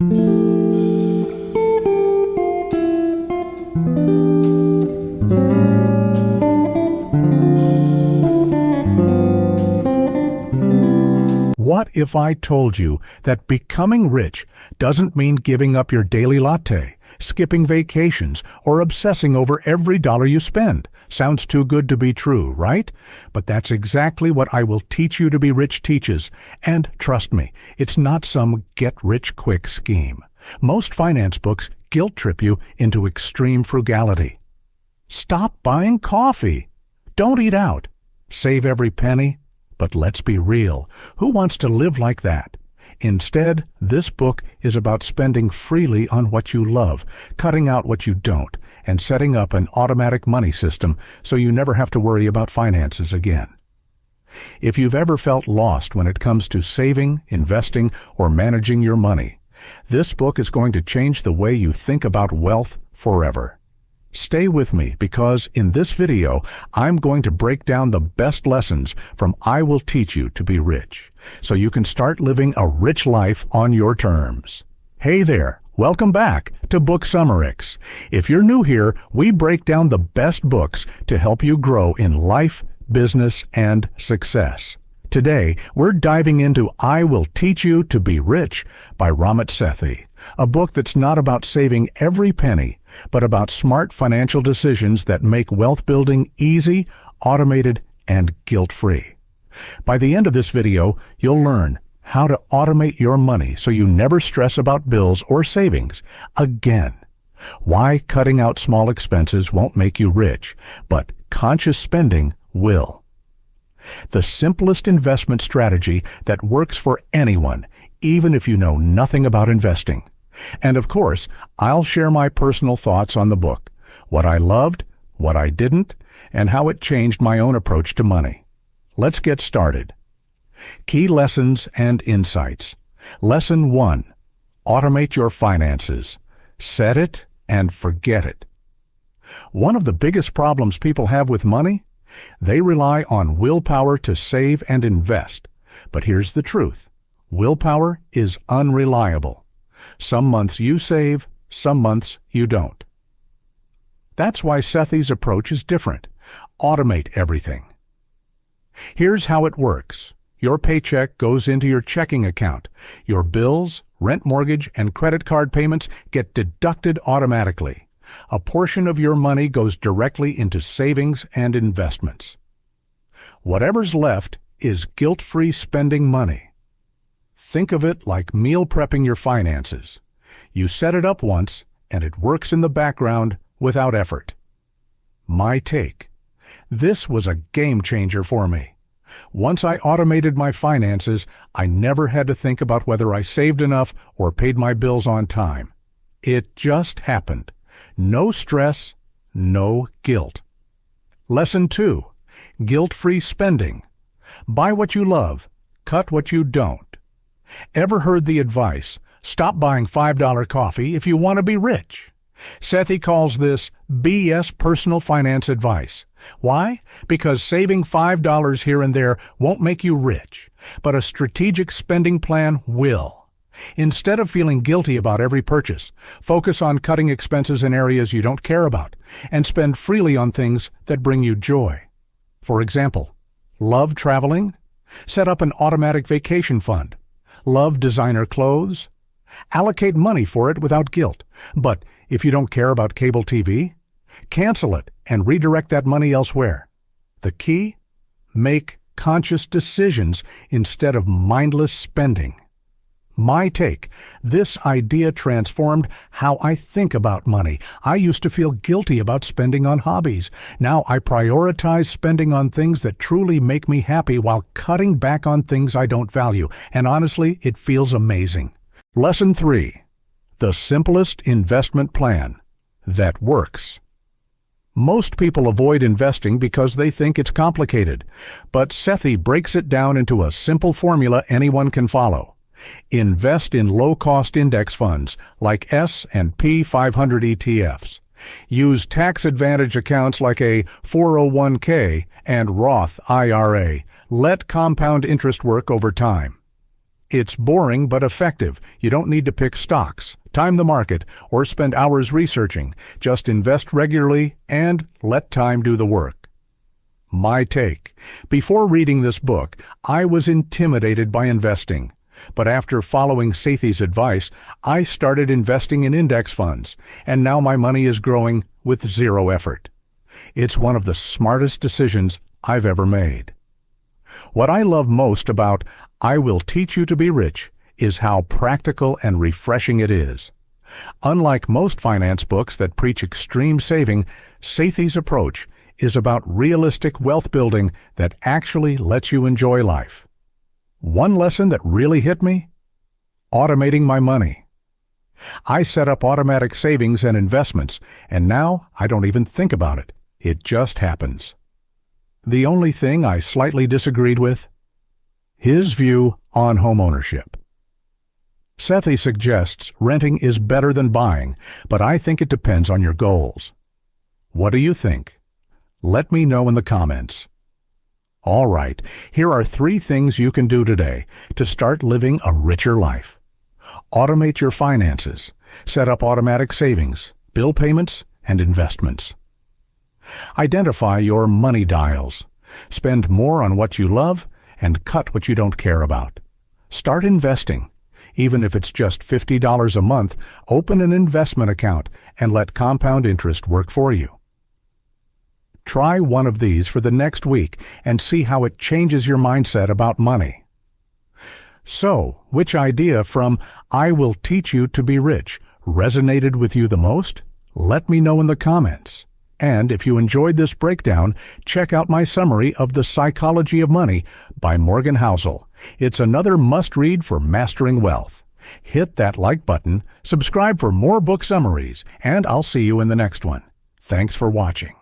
What if I told you that becoming rich doesn't mean giving up your daily latte, skipping vacations, or obsessing over every dollar you spend? Sounds too good to be true, right? But that's exactly what I Will Teach You to Be Rich teaches. And trust me, it's not some get-rich-quick scheme. Most finance books guilt trip you into extreme frugality. Stop buying coffee. Don't eat out. Save every penny. But let's be real. Who wants to live like that? Instead, this book is about spending freely on what you love, cutting out what you don't, and setting up an automatic money system so you never have to worry about finances again. If you've ever felt lost when it comes to saving, investing, or managing your money, this book is going to change the way you think about wealth forever. Stay with me because in this video, I'm going to break down the best lessons from I Will Teach You to Be Rich, so you can start living a rich life on your terms. Hey there, welcome back to Book Summarix. If you're new here, we break down the best books to help you grow in life, business, and success. Today, we're diving into I Will Teach You to Be Rich by Ramit Sethi, a book that's not about saving every penny, but about smart financial decisions that make wealth building easy, automated, and guilt-free. By the end of this video, you'll learn how to automate your money so you never stress about bills or savings again. Why cutting out small expenses won't make you rich, but conscious spending will. The simplest investment strategy that works for anyone, even if you know nothing about investing. And of course, I'll share my personal thoughts on the book, what I loved, what I didn't, and how it changed my own approach to money. Let's get started. Key lessons and insights. Lesson 1. Automate your finances. Set it and forget it. One of the biggest problems people have with money? They rely on willpower to save and invest. But here's the truth. Willpower is unreliable. Some months you save, some months you don't. That's why Sethi's approach is different. Automate everything. Here's how it works. Your paycheck goes into your checking account. Your bills, rent, mortgage, and credit card payments get deducted automatically. A portion of your money goes directly into savings and investments. Whatever's left is guilt-free spending money. Think of it like meal prepping your finances. You set it up once, and it works in the background without effort. My take. This was a game changer for me. Once I automated my finances, I never had to think about whether I saved enough or paid my bills on time. It just happened. No stress, no guilt. Lesson 2. Guilt-free spending. Buy what you love, cut what you don't. Ever heard the advice, stop buying $5 coffee if you want to be rich? Sethi calls this BS personal finance advice. Why? Because saving $5 here and there won't make you rich, but a strategic spending plan will. Instead of feeling guilty about every purchase, focus on cutting expenses in areas you don't care about and spend freely on things that bring you joy. For example, love traveling? Set up an automatic vacation fund. Love designer clothes? Allocate money for it without guilt. But if you don't care about cable TV, cancel it and redirect that money elsewhere. The key? Make conscious decisions instead of mindless spending. My take. This idea transformed how I think about money. I used to feel guilty about spending on hobbies. Now I prioritize spending on things that truly make me happy while cutting back on things I don't value. And honestly, it feels amazing. Lesson 3. The simplest investment plan that works. Most people avoid investing because they think it's complicated. But Sethi breaks it down into a simple formula anyone can follow. Invest in low-cost index funds like S&P 500 ETFs. Use tax-advantage accounts like a 401k and Roth IRA. Let compound interest work over time. It's boring but effective. You don't need to pick stocks, time the market, or spend hours researching. Just invest regularly and let time do the work. My take. Before reading this book, I was intimidated by investing. But after following Sethi's advice, I started investing in index funds, and now my money is growing with zero effort. It's one of the smartest decisions I've ever made. What I love most about I Will Teach You to Be Rich is how practical and refreshing it is. Unlike most finance books that preach extreme saving, Sethi's approach is about realistic wealth building that actually lets you enjoy life. One lesson that really hit me? Automating my money. I set up automatic savings and investments, and now I don't even think about it. It just happens. The only thing I slightly disagreed with? His view on homeownership. Sethi suggests renting is better than buying, but I think it depends on your goals. What do you think? Let me know in the comments. All right, here are 3 things you can do today to start living a richer life. Automate your finances. Set up automatic savings, bill payments, and investments. Identify your money dials. Spend more on what you love and cut what you don't care about. Start investing. Even if it's just $50 a month, open an investment account and let compound interest work for you. Try one of these for the next week and see how it changes your mindset about money. So, which idea from I Will Teach You to Be Rich resonated with you the most? Let me know in the comments. And if you enjoyed this breakdown, check out my summary of The Psychology of Money by Morgan Housel. It's another must-read for mastering wealth. Hit that like button, subscribe for more book summaries, and I'll see you in the next one. Thanks for watching.